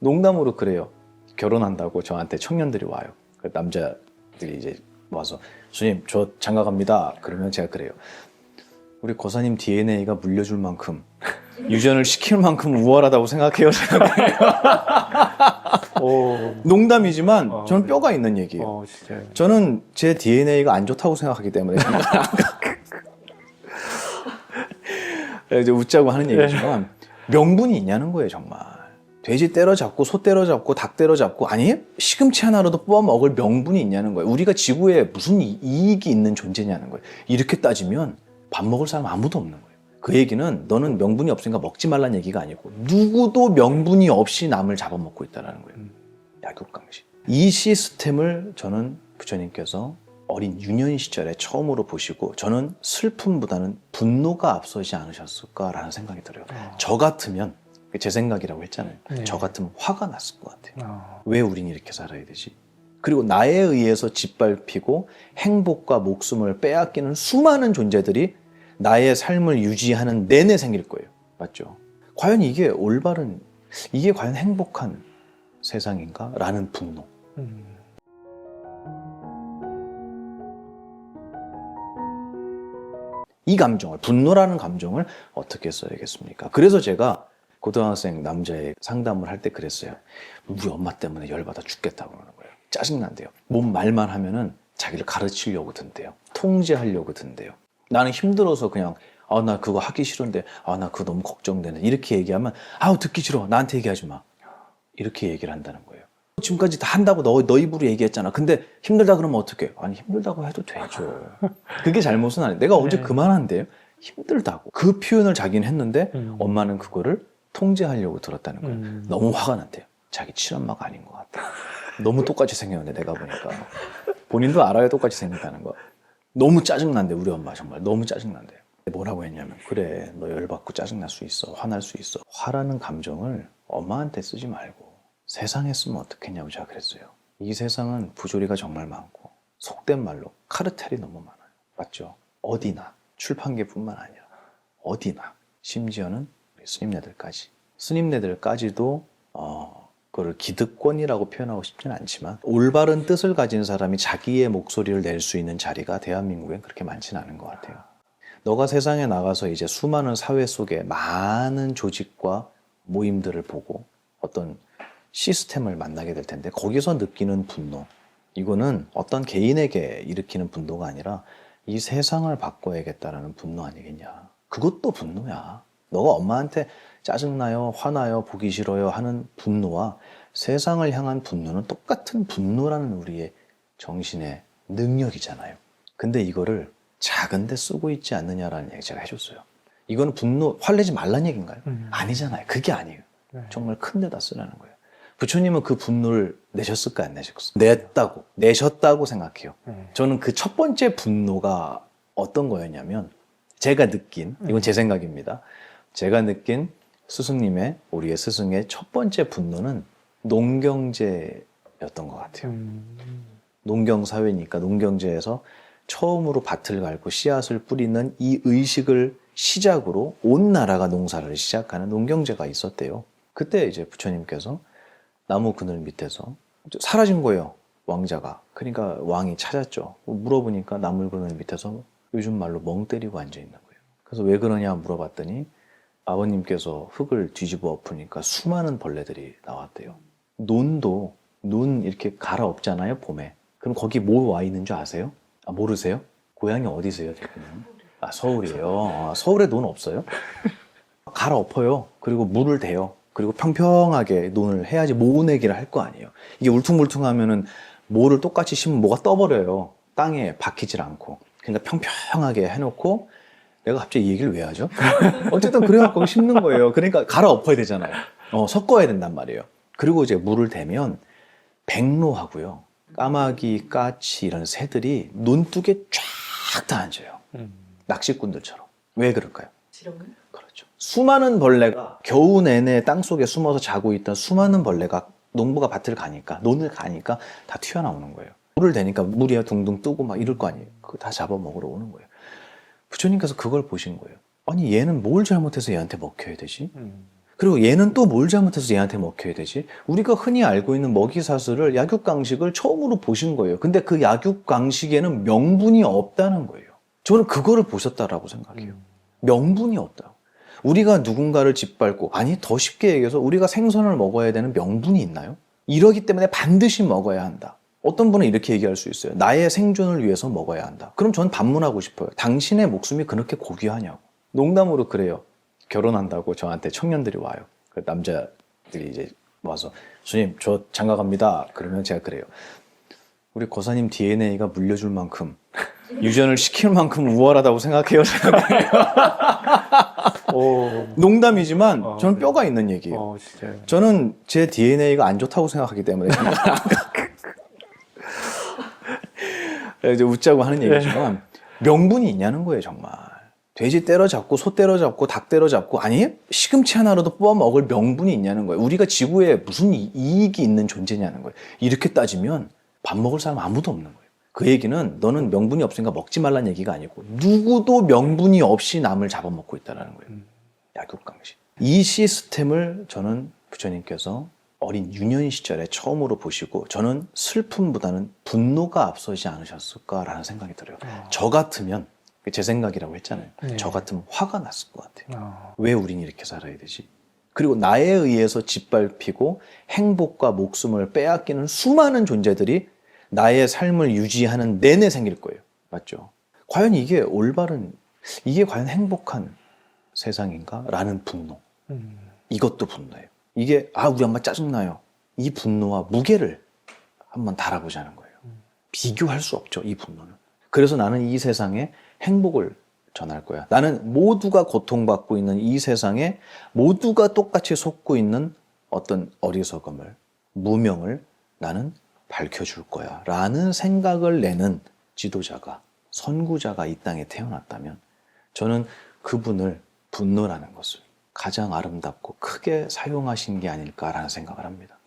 농담으로 그래요. 결혼한다고 저한테 청년들이 와요. 그 남자들이 이제 와서 주님 저 장가 갑니다. 그러면 제가 그래요. 우리 고사님 DNA가 물려줄 만큼 유전을 시킬 만큼 우월하다고 생각해요. 농담이지만 저는 뼈가 있는 얘기예요. 진짜요? 저는 제 DNA가 안 좋다고 생각하기 때문에 이제 웃자고 하는 얘기지만 명분이 있냐는 거예요. 정말 돼지 때려잡고 소 때려잡고 닭 때려잡고 아니 시금치 하나로도 뽑아 먹을 명분이 있냐는 거예요. 우리가 지구에 무슨 이익이 있는 존재냐는 거예요. 이렇게 따지면 밥 먹을 사람 아무도 없는 거예요. 그 얘기는 너는 명분이 없으니까 먹지 말라는 얘기가 아니고 누구도 명분이 없이 남을 잡아먹고 있다는 거예요. 약육강식. 이 시스템을 저는 부처님께서 어린 유년 시절에 처음으로 보시고 저는 슬픔보다는 분노가 앞서지 않으셨을까라는 생각이 들어요. 저 같으면 제 생각이라고 했잖아요. 네. 저 같으면 화가 났을 것 같아요. 왜 우린 이렇게 살아야 되지? 그리고 나에 의해서 짓밟히고 행복과 목숨을 빼앗기는 수많은 존재들이 나의 삶을 유지하는 내내 생길 거예요. 맞죠? 과연 이게 올바른, 이게 과연 행복한 세상인가? 라는 분노. 이 감정을, 분노라는 감정을 어떻게 써야겠습니까? 그래서 제가 고등학생 남자애 상담을 할 때 그랬어요. 우리 엄마 때문에 열받아 죽겠다고 그러는 거예요. 짜증난대요. 뭔 말만 하면은 자기를 가르치려고 든대요. 통제하려고 든대요. 나는 힘들어서 그냥 나 그거 하기 싫은데 나 그거 너무 걱정되네. 이렇게 얘기하면 듣기 싫어. 나한테 얘기하지 마. 이렇게 얘기를 한다는 거예요. 지금까지 다 한다고 너 입으로 얘기했잖아. 근데 힘들다 그러면 어떡해? 아니 힘들다고 해도 되죠. 그게 잘못은 아니에요. 내가 언제 그만한대요? 힘들다고. 그 표현을 자기는 했는데 엄마는 그거를 통제하려고 들었다는 거예요. 너무 화가 났대요. 자기 친엄마가 아닌 것 같다. 너무 똑같이 생겼는데 내가 보니까. 본인도 알아요. 똑같이 생겼다는 거. 너무 짜증난대 우리 엄마 정말. 너무 짜증난대요. 뭐라고 했냐면 그래 너 열받고 짜증날 수 있어. 화날 수 있어. 화라는 감정을 엄마한테 쓰지 말고 세상에 쓰면 어떻겠냐고 제가 그랬어요. 이 세상은 부조리가 정말 많고 속된 말로 카르텔이 너무 많아요. 맞죠? 어디나 출판계뿐만 아니라 어디나 심지어는 우리 스님네들까지 스님네들까지도 그걸 기득권이라고 표현하고 싶지는 않지만 올바른 뜻을 가진 사람이 자기의 목소리를 낼 수 있는 자리가 대한민국엔 그렇게 많지는 않은 것 같아요. 너가 세상에 나가서 이제 수많은 사회 속에 많은 조직과 모임들을 보고 어떤 시스템을 만나게 될 텐데 거기서 느끼는 분노, 이거는 어떤 개인에게 일으키는 분노가 아니라 이 세상을 바꿔야겠다라는 분노 아니겠냐. 그것도 분노야. 너가 엄마한테 짜증나요, 화나요, 보기 싫어요 하는 분노와 세상을 향한 분노는 똑같은 분노라는 우리의 정신의 능력이잖아요. 근데 이거를 작은 데 쓰고 있지 않느냐라는 얘기 제가 해줬어요. 이거는 분노, 화내지 말라는 얘기인가요? 아니잖아요. 그게 아니에요. 정말 큰 데다 쓰라는 거예요. 부처님은 그 분노를 내셨을까 안 내셨을까? 내셨다고 생각해요. 저는 그 첫 번째 분노가 어떤 거였냐면 제가 느낀, 이건 제 생각입니다. 제가 느낀 스승님의, 우리의 스승의 첫 번째 분노는 농경제였던 것 같아요. 농경사회니까 농경제에서 처음으로 밭을 갈고 씨앗을 뿌리는 이 의식을 시작으로 온 나라가 농사를 시작하는 농경제가 있었대요. 그때 이제 부처님께서 나무 그늘 밑에서 사라진 거예요. 왕자가. 그러니까 왕이 찾았죠. 물어보니까 나무 그늘 밑에서 요즘 말로 멍 때리고 앉아 있는 거예요. 그래서 왜 그러냐 물어봤더니 아버님께서 흙을 뒤집어 엎으니까 수많은 벌레들이 나왔대요. 논도 논 이렇게 갈아엎잖아요, 봄에. 그럼 거기 뭐 와 있는 줄 아세요? 모르세요? 고향이 어디세요, 대표님? 서울이에요. 서울에 논 없어요? 갈아엎어요. 그리고 물을 대요. 그리고 평평하게 논을 해야지 모내기를 할 거 아니에요. 이게 울퉁불퉁하면은 모를 똑같이 심으면 뭐가 떠버려요. 땅에 박히질 않고. 그러니까 평평하게 해놓고 내가 갑자기 이 얘기를 왜 하죠? 어쨌든 그래갖고 심는 거예요. 그러니까 갈아엎어야 되잖아요. 섞어야 된단 말이에요. 그리고 이제 물을 대면 백로하고요. 까마귀, 까치 이런 새들이 논둑에 쫙 다 앉아요. 낚시꾼들처럼. 왜 그럴까요? 지렁이? 그렇죠. 수많은 벌레가 겨우 내내 땅속에 숨어서 자고 있던 수많은 벌레가 농부가 밭을 가니까 논을 가니까 다 튀어나오는 거예요. 물을 대니까 물이 둥둥 뜨고 막 이럴 거 아니에요. 그거 다 잡아먹으러 오는 거예요. 부처님께서 그걸 보신 거예요. 아니 얘는 뭘 잘못해서 얘한테 먹혀야 되지? 그리고 얘는 또 뭘 잘못해서 얘한테 먹혀야 되지? 우리가 흔히 알고 있는 먹이사슬을 약육강식을 처음으로 보신 거예요. 근데 그 약육강식에는 명분이 없다는 거예요. 저는 그거를 보셨다라고 생각해요. 명분이 없다. 우리가 누군가를 짓밟고, 아니 더 쉽게 얘기해서 우리가 생선을 먹어야 되는 명분이 있나요? 이러기 때문에 반드시 먹어야 한다. 어떤 분은 이렇게 얘기할 수 있어요. 나의 생존을 위해서 먹어야 한다. 그럼 전 반문하고 싶어요. 당신의 목숨이 그렇게 고귀하냐고. 농담으로 그래요. 결혼한다고 저한테 청년들이 와요. 그 남자들이 이제 와서 주님 저 장가 갑니다. 그러면 제가 그래요. 우리 고사님 DNA가 물려줄 만큼 유전을 시킬 만큼 우월하다고 생각해요. 농담이지만 저는 네. 뼈가 있는 얘기예요. 진짜요. 저는 제 DNA가 안 좋다고 생각하기 때문에 이제 웃자고 하는 얘기지만 명분이 있냐는 거예요, 정말. 돼지 때려잡고 소 때려잡고 닭 때려잡고 아니 시금치 하나라도 뽑아 먹을 명분이 있냐는 거예요. 우리가 지구에 무슨 이익이 있는 존재냐는 거예요. 이렇게 따지면 밥 먹을 사람 아무도 없는 거예요. 그 얘기는 너는 명분이 없으니까 먹지 말라는 얘기가 아니고 누구도 명분이 없이 남을 잡아먹고 있다는 거예요. 약육강식. 이 시스템을 저는 부처님께서 어린 유년 시절에 처음으로 보시고 저는 슬픔보다는 분노가 앞서지 않으셨을까라는 생각이 들어요. 저 같으면 제 생각이라고 했잖아요. 네. 저 같으면 화가 났을 것 같아요. 왜 우린 이렇게 살아야 되지? 그리고 나에 의해서 짓밟히고 행복과 목숨을 빼앗기는 수많은 존재들이 나의 삶을 유지하는 내내 생길 거예요. 맞죠? 과연 이게 올바른, 이게 과연 행복한 세상인가? 라는 분노. 이것도 분노예요. 이게 우리 엄마 짜증나요. 이 분노와 무게를 한번 달아보자는 거예요. 비교할 수 없죠, 이 분노는. 그래서 나는 이 세상에 행복을 전할 거야. 나는 모두가 고통받고 있는 이 세상에 모두가 똑같이 속고 있는 어떤 어리석음을, 무명을 나는 밝혀줄 거야. 라는 생각을 내는 지도자가, 선구자가 이 땅에 태어났다면 저는 그분을 분노라는 것을 가장 아름답고 크게 사용하신 게 아닐까라는 생각을 합니다.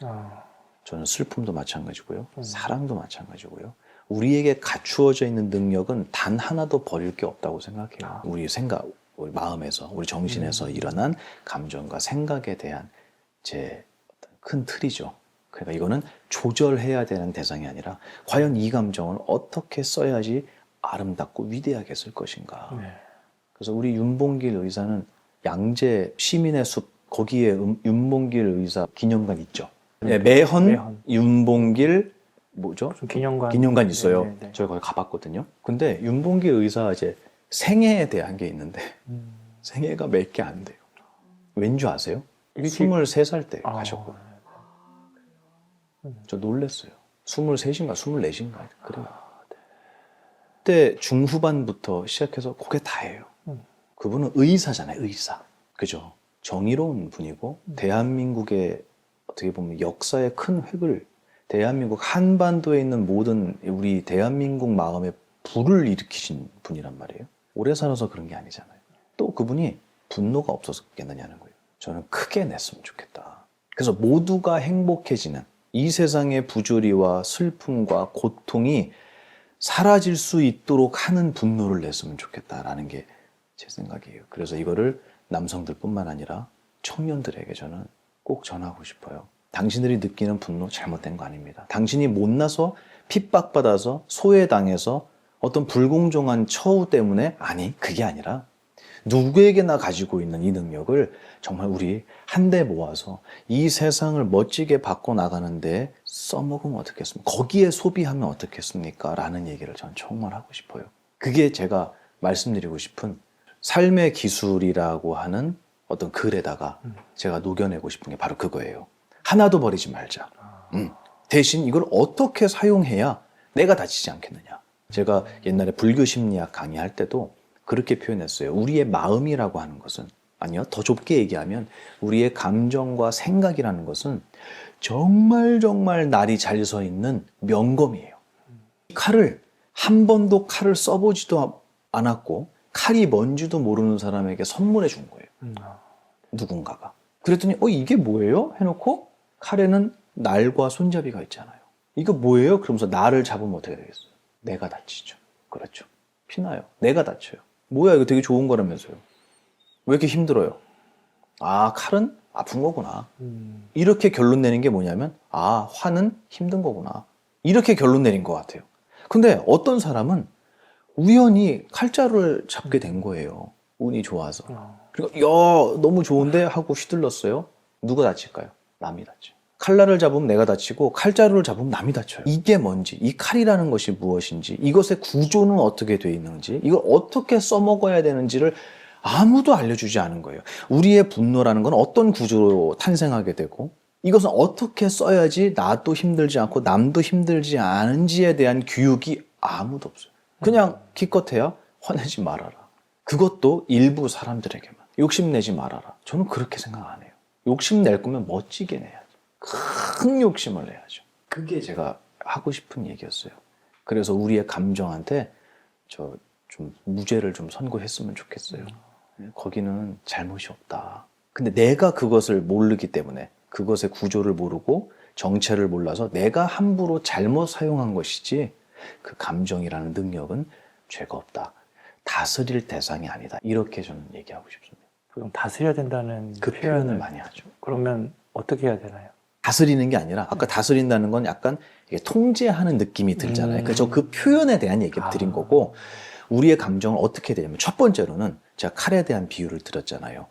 저는 슬픔도 마찬가지고요. 사랑도 마찬가지고요. 우리에게 갖추어져 있는 능력은 단 하나도 버릴 게 없다고 생각해요. 우리 생각, 우리 마음에서, 우리 정신에서 일어난 감정과 생각에 대한 제 큰 틀이죠. 그러니까 이거는 조절해야 되는 대상이 아니라 과연 이 감정을 어떻게 써야지 아름답고 위대하게 쓸 것인가. 그래서 우리 윤봉길 의사는 양재 시민의 숲 거기에 윤봉길 의사 기념관 있죠. 네, 매헌 윤봉길 뭐죠? 기념관 있어요. 네네네. 저희 거기 가봤거든요. 근데 윤봉길 의사 이제 생애에 대한 게 있는데 생애가 몇 개 안 돼요. 왠지 아세요? 23살 때 가셨거든요. 저 놀랐어요. 23인가 24인가 그래요. 그때 중후반부터 시작해서 그게 다예요. 그분은 의사잖아요. 의사. 그죠? 정의로운 분이고 대한민국의 어떻게 보면 역사의 큰 획을 대한민국 한반도에 있는 모든 우리 대한민국 마음에 불을 일으키신 분이란 말이에요. 오래 살아서 그런 게 아니잖아요. 또 그분이 분노가 없었겠느냐는 거예요. 저는 크게 냈으면 좋겠다. 그래서 모두가 행복해지는 이 세상의 부조리와 슬픔과 고통이 사라질 수 있도록 하는 분노를 냈으면 좋겠다라는 게 제 생각이에요. 그래서 이거를 남성들뿐만 아니라 청년들에게 저는 꼭 전하고 싶어요. 당신들이 느끼는 분노 잘못된 거 아닙니다. 당신이 못나서 핍박받아서 소외당해서 어떤 불공정한 처우 때문에 아니 그게 아니라 누구에게나 가지고 있는 이 능력을 정말 우리 한데 모아서 이 세상을 멋지게 바꿔나가는데 써먹으면 어떻겠습니까? 거기에 소비하면 어떻겠습니까? 라는 얘기를 전 정말 하고 싶어요. 그게 제가 말씀드리고 싶은 삶의 기술이라고 하는 어떤 글에다가 제가 녹여내고 싶은 게 바로 그거예요. 하나도 버리지 말자. 대신 이걸 어떻게 사용해야 내가 다치지 않겠느냐. 제가 옛날에 불교 심리학 강의할 때도 그렇게 표현했어요. 우리의 마음이라고 하는 것은 아니요. 더 좁게 얘기하면 우리의 감정과 생각이라는 것은 정말 날이 잘 서 있는 명검이에요. 칼을 한 번도 칼을 써보지도 않았고 칼이 뭔지도 모르는 사람에게 선물해 준 거예요. 누군가가. 그랬더니 이게 뭐예요? 해놓고 칼에는 날과 손잡이가 있잖아요. 이거 뭐예요? 그러면서 날을 잡으면 어떻게 되겠어요? 내가 다치죠. 그렇죠. 피나요. 내가 다쳐요. 뭐야 이거 되게 좋은 거라면서요. 왜 이렇게 힘들어요? 아, 칼은 아픈 거구나. 이렇게 결론 내는 게 뭐냐면, 아, 화는 힘든 거구나. 이렇게 결론 내린 것 같아요. 근데 어떤 사람은 우연히 칼자루를 잡게 된 거예요. 운이 좋아서. 그러니까, 야, 너무 좋은데? 하고 휘둘렀어요. 누가 다칠까요? 남이 다쳐. 칼날을 잡으면 내가 다치고 칼자루를 잡으면 남이 다쳐요. 이게 뭔지, 이 칼이라는 것이 무엇인지, 이것의 구조는 어떻게 돼 있는지, 이걸 어떻게 써먹어야 되는지를 아무도 알려주지 않은 거예요. 우리의 분노라는 건 어떤 구조로 탄생하게 되고, 이것은 어떻게 써야지 나도 힘들지 않고 남도 힘들지 않은지에 대한 교육이 아무도 없어요. 그냥 기껏해야 화내지 말아라. 그것도 일부 사람들에게만. 욕심내지 말아라. 저는 그렇게 생각 안 해요. 욕심낼 거면 멋지게 내야죠. 큰 욕심을 내야죠. 그게 제가 하고 싶은 얘기였어요. 그래서 우리의 감정한테 저 좀 무죄를 좀 선고했으면 좋겠어요. 거기는 잘못이 없다. 근데 내가 그것을 모르기 때문에, 그것의 구조를 모르고 정체를 몰라서 내가 함부로 잘못 사용한 것이지, 그 감정이라는 능력은 죄가 없다. 다스릴 대상이 아니다. 이렇게 저는 얘기하고 싶습니다. 그럼 다스려야 된다는 그 표현을 많이 하죠. 그러면 어떻게 해야 되나요? 다스리는 게 아니라, 아까 다스린다는 건 약간 이게 통제하는 느낌이 들잖아요. 그래서 그 표현에 대한 얘기를 드린 거고, 우리의 감정을 어떻게 되냐면, 첫 번째로는 제가 칼에 대한 비유를 드렸잖아요.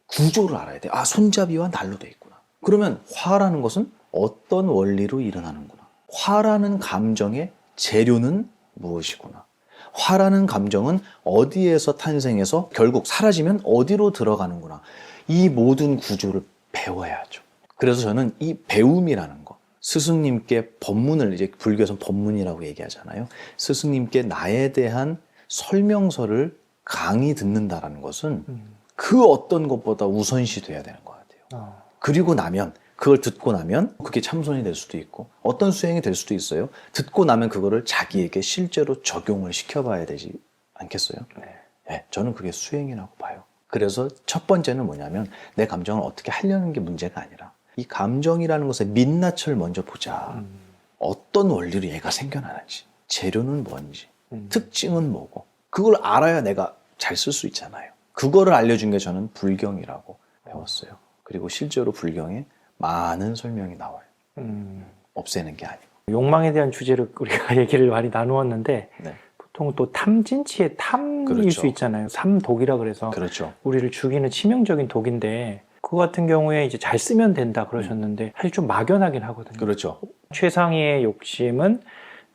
구조를 알아야 돼요. 아, 손잡이와 날로 돼 있구나. 그러면 화라는 것은 어떤 원리로 일어나는구나. 화라는 감정의 재료는 무엇이구나. 화라는 감정은 어디에서 탄생해서 결국 사라지면 어디로 들어가는구나. 이 모든 구조를 배워야죠. 그래서 저는 이 배움이라는 거, 스승님께 법문을, 이제 불교에서는 법문이라고 얘기하잖아요. 스승님께 나에 대한 설명서를 강의 듣는다라는 것은 그 어떤 것보다 우선시 돼야 되는 것 같아요. 그리고 나면, 그걸 듣고 나면 그게 참선이 될 수도 있고 어떤 수행이 될 수도 있어요. 듣고 나면 그거를 자기에게 실제로 적용을 시켜봐야 되지 않겠어요? 네, 저는 그게 수행이라고 봐요. 그래서 첫 번째는 뭐냐면, 내 감정을 어떻게 하려는 게 문제가 아니라 이 감정이라는 것의 민낯을 먼저 보자. 어떤 원리로 얘가 생겨나는지, 재료는 뭔지, 특징은 뭐고, 그걸 알아야 내가 잘 쓸 수 있잖아요. 그거를 알려준 게 저는 불경이라고 배웠어요. 그리고 실제로 불경에 많은 설명이 나와요. 없애는 게 아니고. 욕망에 대한 주제로 우리가 얘기를 많이 나누었는데, 네. 보통 또 탐진치의 탐일 그렇죠. 수 있잖아요. 삼독이라 그래서 그렇죠. 우리를 죽이는 치명적인 독인데, 그거 같은 경우에 이제 잘 쓰면 된다 그러셨는데 사실 좀 막연하긴 하거든요. 그렇죠. 최상위의 욕심은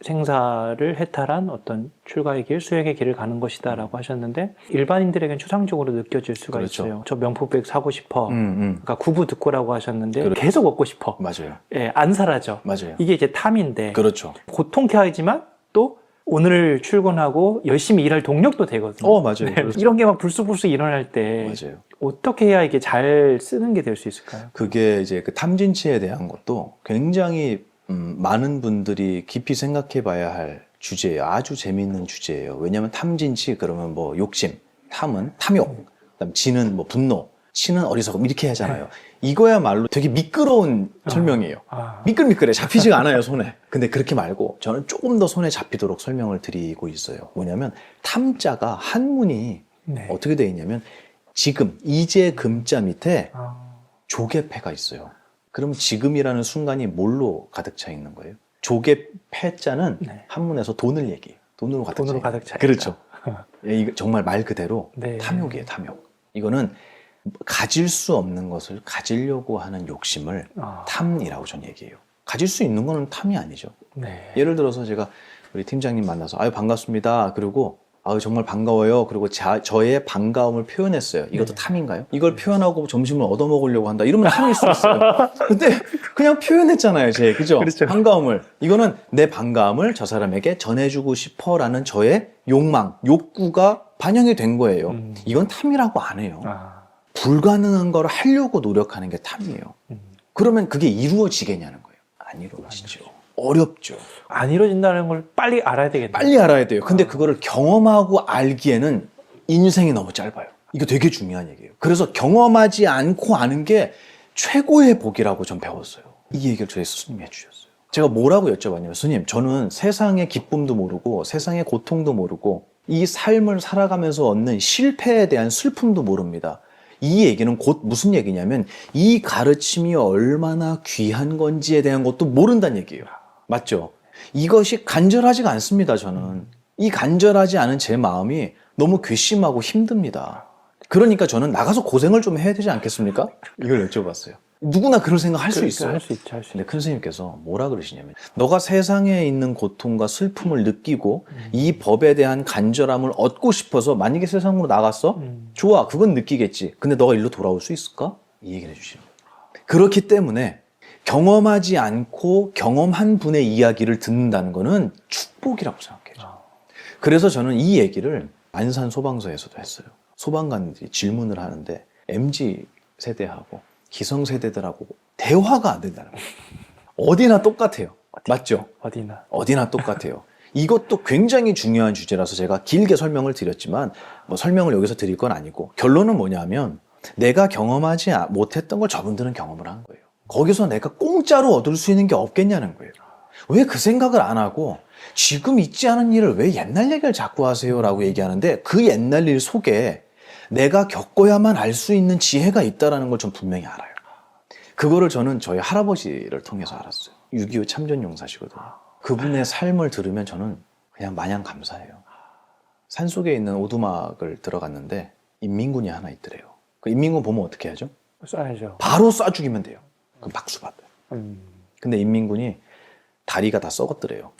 생사를 해탈한 어떤 출가의 길, 수행의 길을 가는 것이다 라고 하셨는데, 일반인들에겐 추상적으로 느껴질 수가 그렇죠. 있어요. 저 명품백 사고 싶어. 그러니까 구부 듣고라고 하셨는데 계속 얻고 싶어. 맞아요. 예, 안 사라져. 맞아요. 이게 이제 탐인데, 그렇죠. 고통케 하지만 또 오늘 출근하고 열심히 일할 동력도 되거든요. 맞아요. 네, 그렇죠. 이런 게 막 불쑥불쑥 일어날 때 맞아요. 어떻게 해야 이게 잘 쓰는 게 될 수 있을까요? 그게 이제 그 탐진치에 대한 것도 굉장히 많은 분들이 깊이 생각해 봐야 할 주제예요. 아주 재미있는 주제예요. 왜냐하면 탐진치 그러면 뭐 욕심, 탐은 탐욕, 그다음 진은 뭐 분노, 치는 어리석음 이렇게 하잖아요. 이거야말로 되게 미끄러운 설명이에요. 미끌미끌해. 잡히지가 않아요, 손에. 근데 그렇게 말고 저는 조금 더 손에 잡히도록 설명을 드리고 있어요. 뭐냐면 탐자가 한문이 어떻게 되어 있냐면, 지금, 이제 금자 밑에 조개패가 있어요. 그럼 지금이라는 순간이 뭘로 가득 차 있는 거예요? 조개패자는 한문에서 돈을 얘기해요. 돈으로 가득 차. 그렇죠. 이거 정말 말 그대로 탐욕이에요, 탐욕. 이거는 가질 수 없는 것을 가지려고 하는 욕심을 탐이라고 저는 얘기해요. 가질 수 있는 거는 탐이 아니죠. 예를 들어서 제가 우리 팀장님 만나서 아유 반갑습니다. 그리고 아유 정말 반가워요. 그리고 저의 반가움을 표현했어요. 이것도 탐인가요? 이걸 표현하고 점심을 얻어먹으려고 한다. 이러면 탐일 수 있어요. 근데 그냥 표현했잖아요, 그죠? 그렇죠. 반가움을. 이거는 내 반가움을 저 사람에게 전해주고 싶어라는 저의 욕망, 욕구가 반영이 된 거예요. 이건 탐이라고 안 해요. 불가능한 걸 하려고 노력하는 게 탐이에요. 그러면 그게 이루어지겠냐는 거예요. 안 이루어지죠. 어렵죠. 안 이루어진다는 걸 빨리 알아야 되겠네요. 빨리 알아야 돼요. 근데 그거를 경험하고 알기에는 인생이 너무 짧아요. 이거 되게 중요한 얘기예요. 그래서 경험하지 않고 아는 게 최고의 복이라고 전 배웠어요. 이 얘기를 저희 스님이 해주셨어요. 제가 뭐라고 여쭤봤냐면, 스님, 저는 세상의 기쁨도 모르고 세상의 고통도 모르고 이 삶을 살아가면서 얻는 실패에 대한 슬픔도 모릅니다. 이 얘기는 곧 무슨 얘기냐면 이 가르침이 얼마나 귀한 건지에 대한 것도 모른다는 얘기예요. 맞죠? 이것이 간절하지가 않습니다, 저는. 이 간절하지 않은 제 마음이 너무 괘씸하고 힘듭니다. 그러니까 저는 나가서 고생을 좀 해야 되지 않겠습니까? 이걸 여쭤봤어요. 누구나 그런 생각 할 수 있어요. 할 수 있죠, 할 수 근데 있죠. 큰 스님께서 뭐라 그러시냐면 너가 세상에 있는 고통과 슬픔을 느끼고 이 법에 대한 간절함을 얻고 싶어서 만약에 세상으로 나갔어? 좋아, 그건 느끼겠지. 근데 너가 일로 돌아올 수 있을까? 이 얘기를 해주시는 거예요. 그렇기 때문에 경험하지 않고 경험한 분의 이야기를 듣는다는 거는 축복이라고 생각해요. 그래서 저는 이 얘기를 안산 소방서에서도 했어요. 소방관들이 질문을 하는데 MZ 세대하고 기성세대들하고 대화가 안 된다는 거예요. 어디나 똑같아요. 맞죠? 어디나 똑같아요. 이것도 굉장히 중요한 주제라서 제가 길게 설명을 드렸지만 뭐 설명을 여기서 드릴 건 아니고 결론은 뭐냐면 내가 경험하지 못했던 걸 저분들은 경험을 한 거예요. 거기서 내가 공짜로 얻을 수 있는 게 없겠냐는 거예요. 왜 그 생각을 안 하고 지금 있지 않은 일을 왜 옛날 얘기를 자꾸 하세요? 라고 얘기하는데 그 옛날 일 속에 내가 겪어야만 알 수 있는 지혜가 있다는 걸 전 분명히 알아요. 그거를 저는 저희 할아버지를 통해서 알았어요. 6.25 참전용사시거든요. 그분의 삶을 들으면 저는 그냥 마냥 감사해요. 산속에 있는 오두막을 들어갔는데 인민군이 하나 있더래요. 그 인민군 보면 어떻게 하죠? 쏴야죠. 바로 쏴 죽이면 돼요. 그럼 박수 받아요. 근데 인민군이 다리가 다 썩었더래요.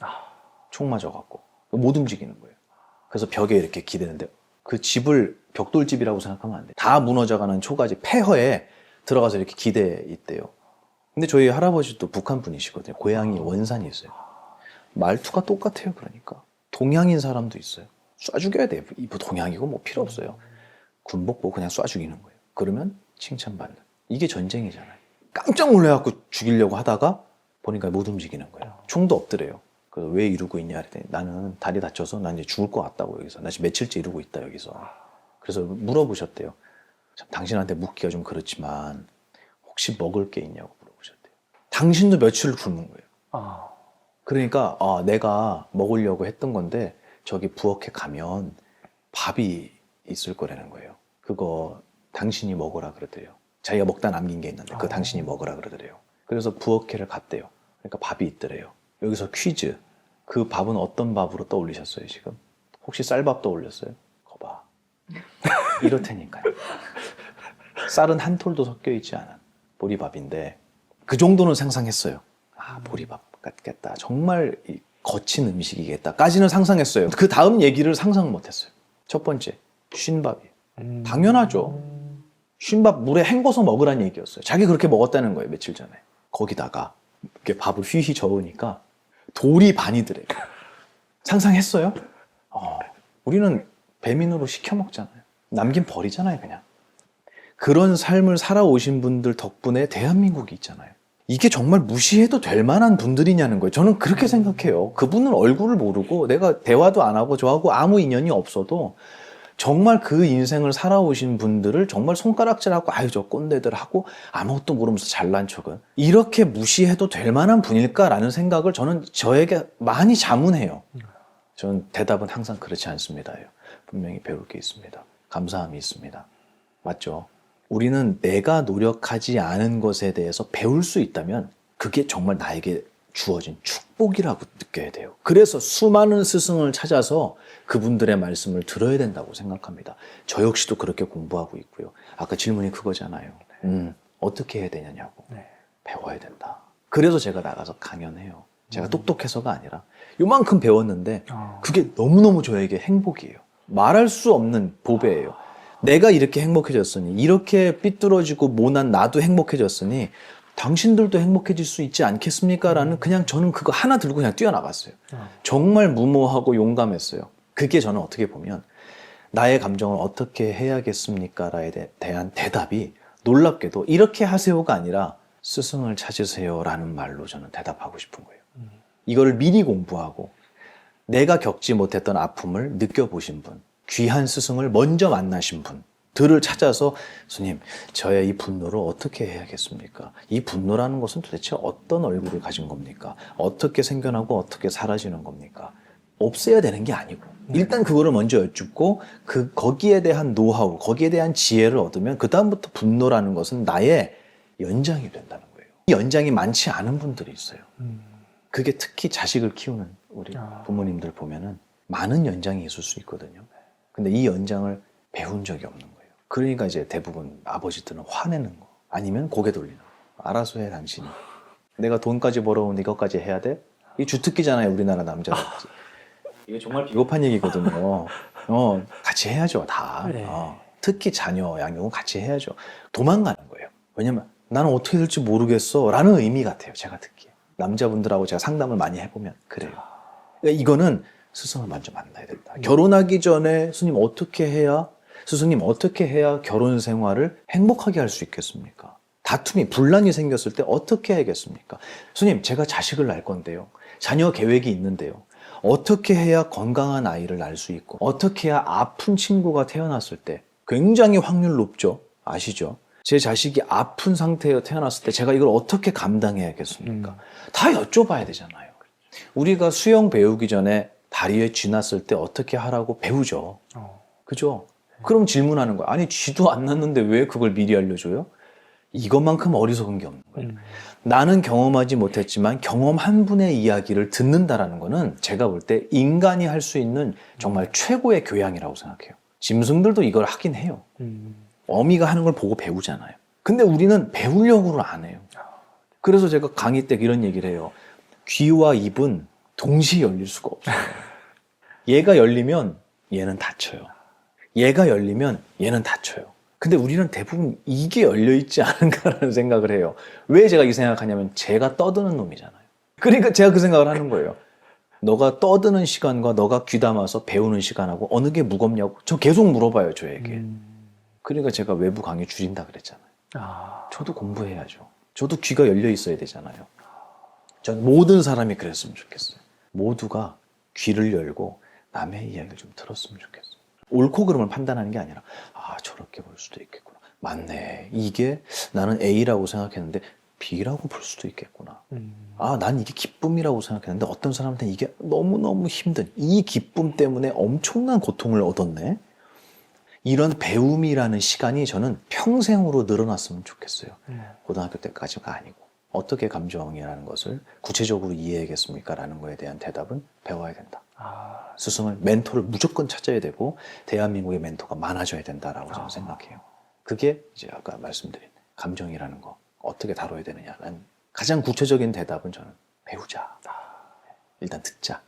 총 맞아갖고 못 움직이는 거예요. 그래서 벽에 이렇게 기대는데 그 집을 벽돌집이라고 생각하면 안 돼요. 다 무너져가는 초가집 폐허에 들어가서 이렇게 기대에 있대요. 근데 저희 할아버지도 북한 분이시거든요. 고향이 원산이 있어요. 말투가 똑같아요. 그러니까 동양인 사람도 있어요. 쏴 죽여야 돼요. 뭐 동양이고 뭐 필요 없어요. 군복 보고 그냥 쏴 죽이는 거예요. 그러면 칭찬받는. 이게 전쟁이잖아요. 깜짝 놀라갖고 죽이려고 하다가 보니까 못 움직이는 거예요. 총도 없더래요. 그래서 왜 이러고 있냐 그랬더니 나는 다리 다쳐서 난 이제 죽을 것 같다고 여기서. 나 지금 며칠째 이러고 있다 여기서. 그래서 물어보셨대요. 참 당신한테 묻기가 좀 그렇지만 혹시 먹을 게 있냐고 물어보셨대요. 당신도 며칠을 굶는 거예요. 그러니까 내가 먹으려고 했던 건데 저기 부엌에 가면 밥이 있을 거라는 거예요. 그거 당신이 먹으라 그러더래요. 자기가 먹다 남긴 게 있는데 그거 당신이 먹으라 그러더래요. 그래서 부엌에를 갔대요. 그러니까 밥이 있더래요. 여기서 퀴즈. 그 밥은 어떤 밥으로 떠올리셨어요 지금? 혹시 쌀밥 떠올렸어요? 거봐. 이렇다니까요. 쌀은 한 톨도 섞여 있지 않은 보리밥인데 그 정도는 상상했어요. 보리밥 같겠다. 정말 거친 음식이겠다까지는 상상했어요. 그 다음 얘기를 상상 못했어요. 첫 번째, 쉰밥이에요. 당연하죠. 쉰밥 물에 헹궈서 먹으란 얘기였어요. 자기 그렇게 먹었다는 거예요, 며칠 전에. 거기다가 이렇게 밥을 휘휘 저으니까 돌이 반이더래요. 상상했어요? 우리는 배민으로 시켜 먹잖아요. 남긴 버리잖아요, 그냥. 그런 삶을 살아오신 분들 덕분에 대한민국이 있잖아요. 이게 정말 무시해도 될 만한 분들이냐는 거예요. 저는 그렇게 생각해요. 그분은 얼굴을 모르고 내가 대화도 안 하고 저하고 아무 인연이 없어도 정말 그 인생을 살아오신 분들을 정말 손가락질하고 아유 저 꼰대들 하고 아무것도 모르면서 잘난 척은 이렇게 무시해도 될 만한 분일까라는 생각을 저는 저에게 많이 자문해요. 저는 대답은 항상 그렇지 않습니다. 분명히 배울 게 있습니다. 감사함이 있습니다. 맞죠? 우리는 내가 노력하지 않은 것에 대해서 배울 수 있다면 그게 정말 나에게 주어진 축복이라고 느껴야 돼요. 그래서 수많은 스승을 찾아서 그분들의 말씀을 들어야 된다고 생각합니다. 저 역시도 그렇게 공부하고 있고요. 아까 질문이 그거잖아요. 어떻게 해야 되냐고. 배워야 된다. 그래서 제가 나가서 강연해요. 제가 똑똑해서가 아니라 요만큼 배웠는데 그게 너무너무 저에게 행복이에요. 말할 수 없는 보배예요. 내가 이렇게 행복해졌으니 이렇게 삐뚤어지고 모난 나도 행복해졌으니 당신들도 행복해질 수 있지 않겠습니까? 라는 그냥 저는 그거 하나 들고 그냥 뛰어나갔어요. 정말 무모하고 용감했어요. 그게 저는 어떻게 보면 나의 감정을 어떻게 해야겠습니까? 라에 대한 대답이 놀랍게도 이렇게 하세요가 아니라 스승을 찾으세요 라는 말로 저는 대답하고 싶은 거예요. 이거를 미리 공부하고 내가 겪지 못했던 아픔을 느껴보신 분, 귀한 스승을 먼저 만나신 분들을 찾아서 스님, 저의 이 분노를 어떻게 해야겠습니까? 이 분노라는 것은 도대체 어떤 얼굴을 가진 겁니까? 어떻게 생겨나고 어떻게 사라지는 겁니까? 없애야 되는 게 아니고 일단 그거를 먼저 여쭙고 거기에 대한 노하우, 거기에 대한 지혜를 얻으면 그 다음부터 분노라는 것은 나의 연장이 된다는 거예요. 이 연장이 많지 않은 분들이 있어요. 그게 특히 자식을 키우는 우리 부모님들 보면은 많은 연장이 있을 수 있거든요. 근데 이 연장을 배운 적이 없는 거예요. 그러니까 이제 대부분 아버지들은 화내는 거 아니면 고개 돌리는 거. 알아서 해 당신이. 내가 돈까지 벌어오는데 이것까지 해야 돼? 이게 주특기잖아요, 우리나라 남자들. 이게 정말 비겁한 얘기거든요. 같이 해야죠, 다. 네. 특히 자녀 양육은 같이 해야죠. 도망가는 거예요. 왜냐면 나는 어떻게 될지 모르겠어 라는 의미 같아요, 제가 듣기에. 남자분들하고 제가 상담을 많이 해보면 그래요. 그러니까 이거는 스승을 먼저 만나야 된다. 결혼하기 전에 스님 어떻게 해야, 스승님 어떻게 해야 결혼 생활을 행복하게 할 수 있겠습니까? 다툼이, 분란이 생겼을 때 어떻게 해야겠습니까? 스님, 제가 자식을 낳을 건데요. 자녀 계획이 있는데요. 어떻게 해야 건강한 아이를 낳을 수 있고, 어떻게 해야 아픈 친구가 태어났을 때 굉장히 확률 높죠? 아시죠? 제 자식이 아픈 상태에 태어났을 때 제가 이걸 어떻게 감당해야겠습니까? 다 여쭤봐야 되잖아요. 우리가 수영 배우기 전에 다리에 쥐 났을 때 어떻게 하라고 배우죠. 그죠? 그럼 질문하는 거야. 아니, 쥐도 안 났는데 왜 그걸 미리 알려줘요? 이것만큼 어리석은 게 없는 거예요. 나는 경험하지 못했지만 경험한 분의 이야기를 듣는다라는 거는 제가 볼 때 인간이 할 수 있는 정말 최고의 교양이라고 생각해요. 짐승들도 이걸 하긴 해요. 어미가 하는 걸 보고 배우잖아요. 근데 우리는 배우려고는 안 해요. 그래서 제가 강의 때 이런 얘기를 해요. 귀와 입은 동시에 열릴 수가 없어요. 얘가 열리면 얘는 닫혀요. 얘가 열리면 얘는 닫혀요. 근데 우리는 대부분 이게 열려있지 않은가라는 생각을 해요. 왜 제가 이 생각하냐면 제가 떠드는 놈이잖아요. 그러니까 제가 그 생각을 하는 거예요. 너가 떠드는 시간과 너가 귀담아서 배우는 시간하고 어느 게 무겁냐고 저 계속 물어봐요, 저에게. 그러니까 제가 외부 강의 줄인다 그랬잖아요. 저도 공부해야죠. 저도 귀가 열려 있어야 되잖아요. 전 모든 사람이 그랬으면 좋겠어요. 모두가 귀를 열고 남의 이야기를 좀 들었으면 좋겠어요. 옳고 그름을 판단하는 게 아니라 저렇게 볼 수도 있겠구나. 맞네. 이게 나는 A라고 생각했는데 B라고 볼 수도 있겠구나. 난 이게 기쁨이라고 생각했는데 어떤 사람한테는 이게 너무너무 힘든 이 기쁨 때문에 엄청난 고통을 얻었네. 이런 배움이라는 시간이 저는 평생으로 늘어났으면 좋겠어요. 고등학교 때까지가 아니고. 어떻게 감정이라는 것을 구체적으로 이해하겠습니까? 라는 거에 대한 대답은 배워야 된다. 스승을, 멘토를 무조건 찾아야 되고 대한민국의 멘토가 많아져야 된다라고 저는 생각해요. 그게 이제 아까 말씀드린 감정이라는 거 어떻게 다뤄야 되느냐는 가장 구체적인 대답은 저는 배우자. 일단 듣자.